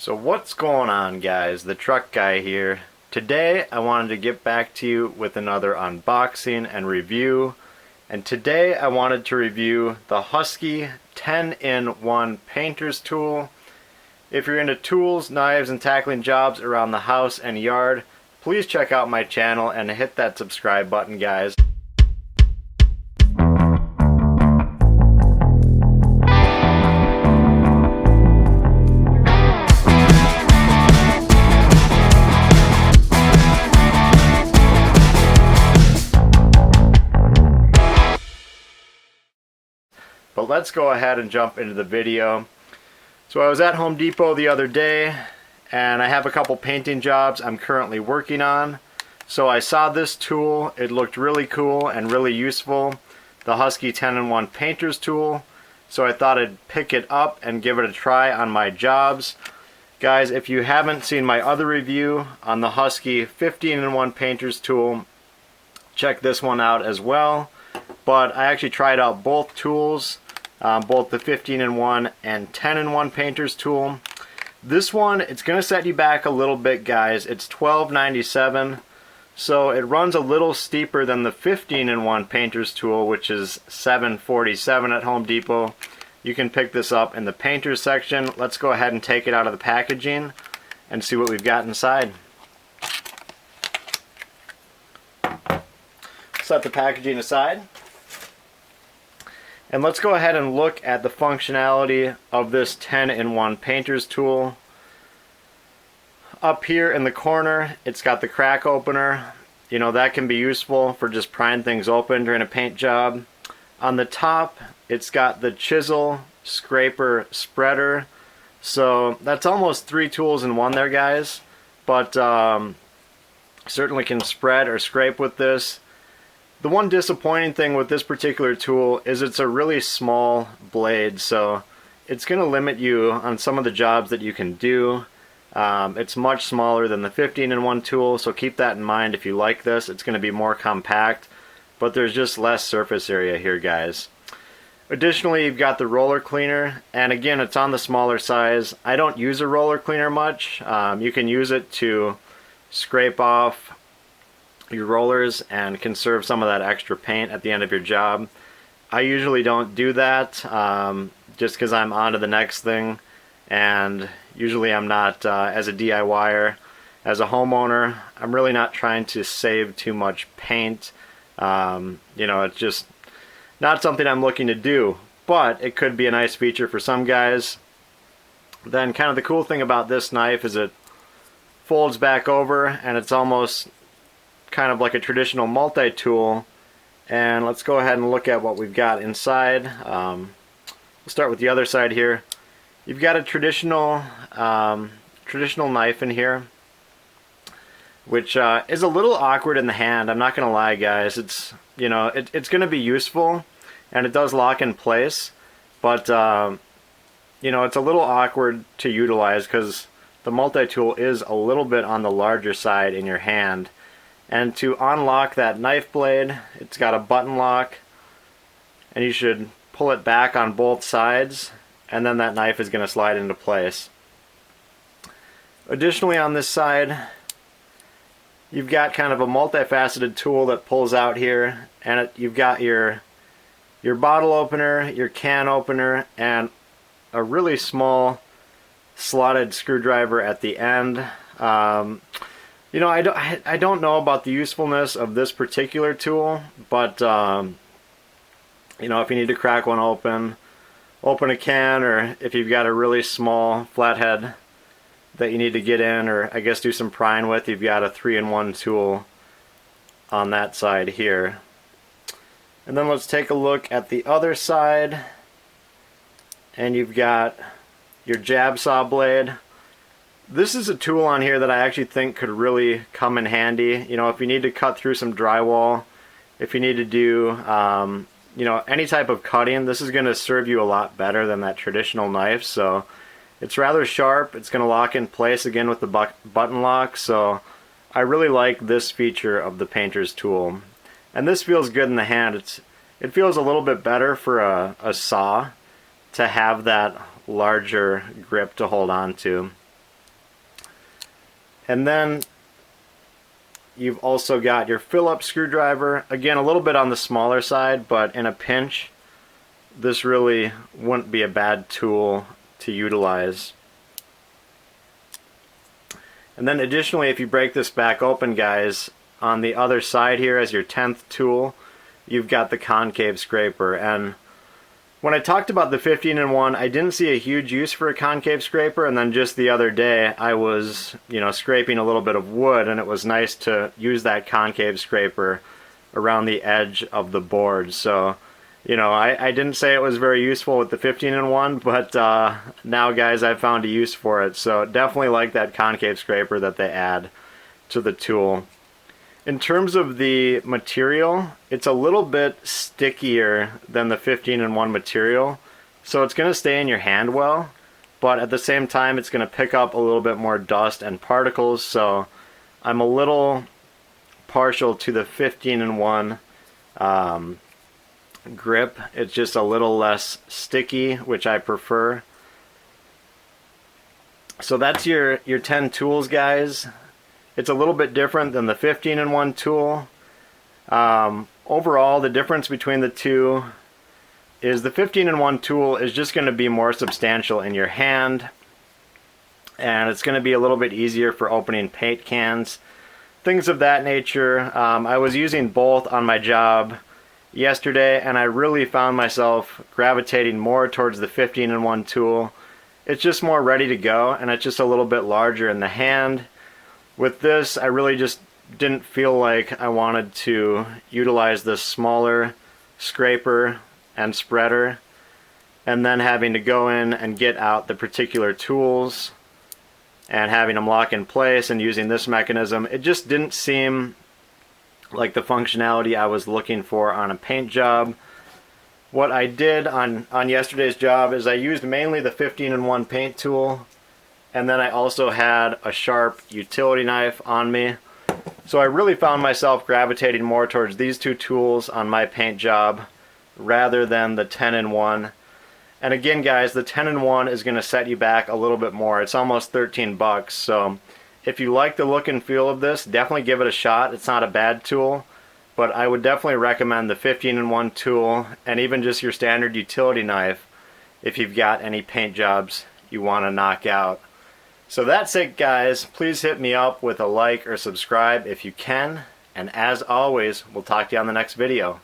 So what's going on, guys? The truck guy here. Today I wanted to get back to you with another unboxing and review. And today I wanted to review the Husky 10-in-1 painter's tool. If you're into tools, knives, and tackling jobs around the house and yard, please check out my channel and hit that subscribe button, guys. But let's go ahead and jump into the video. So I was at Home Depot the other day and I have a couple painting jobs I'm currently working on. So I saw this tool. It looked really cool and really useful. The Husky 10-in-1 painter's tool. So I thought I'd pick it up and give it a try on my jobs. Guys, if you haven't seen my other review on the Husky 15-in-1 painter's tool, check this one out as well. But I actually tried out both tools, both the 15-in-1 and 10-in-1 painter's tool. This one, it's going to set you back a little bit, guys. It's $12.97, so it runs a little steeper than the 15-in-1 painter's tool, which is $7.47 at Home Depot. You can pick this up in the painter's section. Let's go ahead and take it out of the packaging and see what we've got inside. Set the packaging aside. And let's go ahead and look at the functionality of this 10-in-1 painter's tool. Up here in the corner, it's got the crack opener. You know, that can be useful for just prying things open during a paint job. On the top, it's got the chisel, scraper, spreader. So that's almost three tools in one there, guys. But certainly can spread or scrape with this. The one disappointing thing with this particular tool is it's a really small blade, so it's going to limit you on some of the jobs that you can do. It's much smaller than the 15-in-1 tool, so keep that in mind if you like this. It's going to be more compact, but there's just less surface area here, guys. Additionally, you've got the roller cleaner, and again, it's on the smaller size. I don't use a roller cleaner much. You can use it to scrape off your rollers and conserve some of that extra paint at the end of your job. I usually don't do that just because I'm on to the next thing, and usually I'm not, as a DIYer, as a homeowner, I'm really not trying to save too much paint. You know, it's just not something I'm looking to do, but it could be a nice feature for some guys. Then kind of the cool thing about this knife is it folds back over and it's almost kind of like a traditional multi-tool. And let's go ahead and look at what we've got inside. We'll start with the other side here. You've got a traditional knife in here, which is a little awkward in the hand. I'm not gonna lie, guys. It's, you know, it's gonna be useful and it does lock in place, but you know, it's a little awkward to utilize because the multi-tool is a little bit on the larger side in your hand. And to unlock that knife blade, it's got a button lock, and you should pull it back on both sides, and then that knife is going to slide into place. Additionally, on this side, you've got kind of a multifaceted tool that pulls out here, and you've got your bottle opener, your can opener, and a really small slotted screwdriver at the end. You know, I don't know about the usefulness of this particular tool, but you know, if you need to crack one open a can, or if you've got a really small flathead that you need to get in, or I guess do some prying with, you've got a 3-in-1 tool on that side here. And then let's take a look at the other side, and you've got your jab saw blade. This is a tool on here that I actually think could really come in handy. You know, if you need to cut through some drywall, if you need to do, you know, any type of cutting, this is going to serve you a lot better than that traditional knife. So it's rather sharp. It's going to lock in place again with the button lock. So I really like this feature of the painter's tool. And this feels good in the hand. It feels a little bit better for a saw to have that larger grip to hold on to. And then you've also got your Phillips screwdriver. Again, a little bit on the smaller side, but in a pinch, this really wouldn't be a bad tool to utilize. And then additionally, if you break this back open, guys, on the other side here as your 10th tool, you've got the concave scraper. And when I talked about the 15-in-1, I didn't see a huge use for a concave scraper, and then just the other day I was, scraping a little bit of wood, and it was nice to use that concave scraper around the edge of the board. So, I didn't say it was very useful with the 15-in-1, but now, guys, I've found a use for it. So definitely like that concave scraper that they add to the tool. In terms of the material, it's a little bit stickier than the 15-in-1 material, so it's going to stay in your hand well, but at the same time it's going to pick up a little bit more dust and particles, so I'm a little partial to the 15-in-1 grip. It's just a little less sticky, which I prefer. So that's your 10 tools, guys. It's a little bit different than the 15-in-1 tool. Overall, the difference between the two is the 15-in-1 tool is just going to be more substantial in your hand, and it's going to be a little bit easier for opening paint cans, things of that nature. I was using both on my job yesterday, and I really found myself gravitating more towards the 15-in-1 tool. It's just more ready to go, and it's just a little bit larger in the hand. With this, I really just didn't feel like I wanted to utilize this smaller scraper and spreader, and then having to go in and get out the particular tools and having them lock in place and using this mechanism. It just didn't seem like the functionality I was looking for on a paint job. What I did on yesterday's job is I used mainly the 15-in-1 paint tool, and then I also had a sharp utility knife on me. So I really found myself gravitating more towards these two tools on my paint job rather than the 10-in-1. And again, guys, the 10-in-1 is going to set you back a little bit more. It's almost 13 bucks. So if you like the look and feel of this, definitely give it a shot. It's not a bad tool, but I would definitely recommend the 15-in-1 tool and even just your standard utility knife if you've got any paint jobs you want to knock out. So that's it, guys. Please hit me up with a like or subscribe if you can. And as always, we'll talk to you on the next video.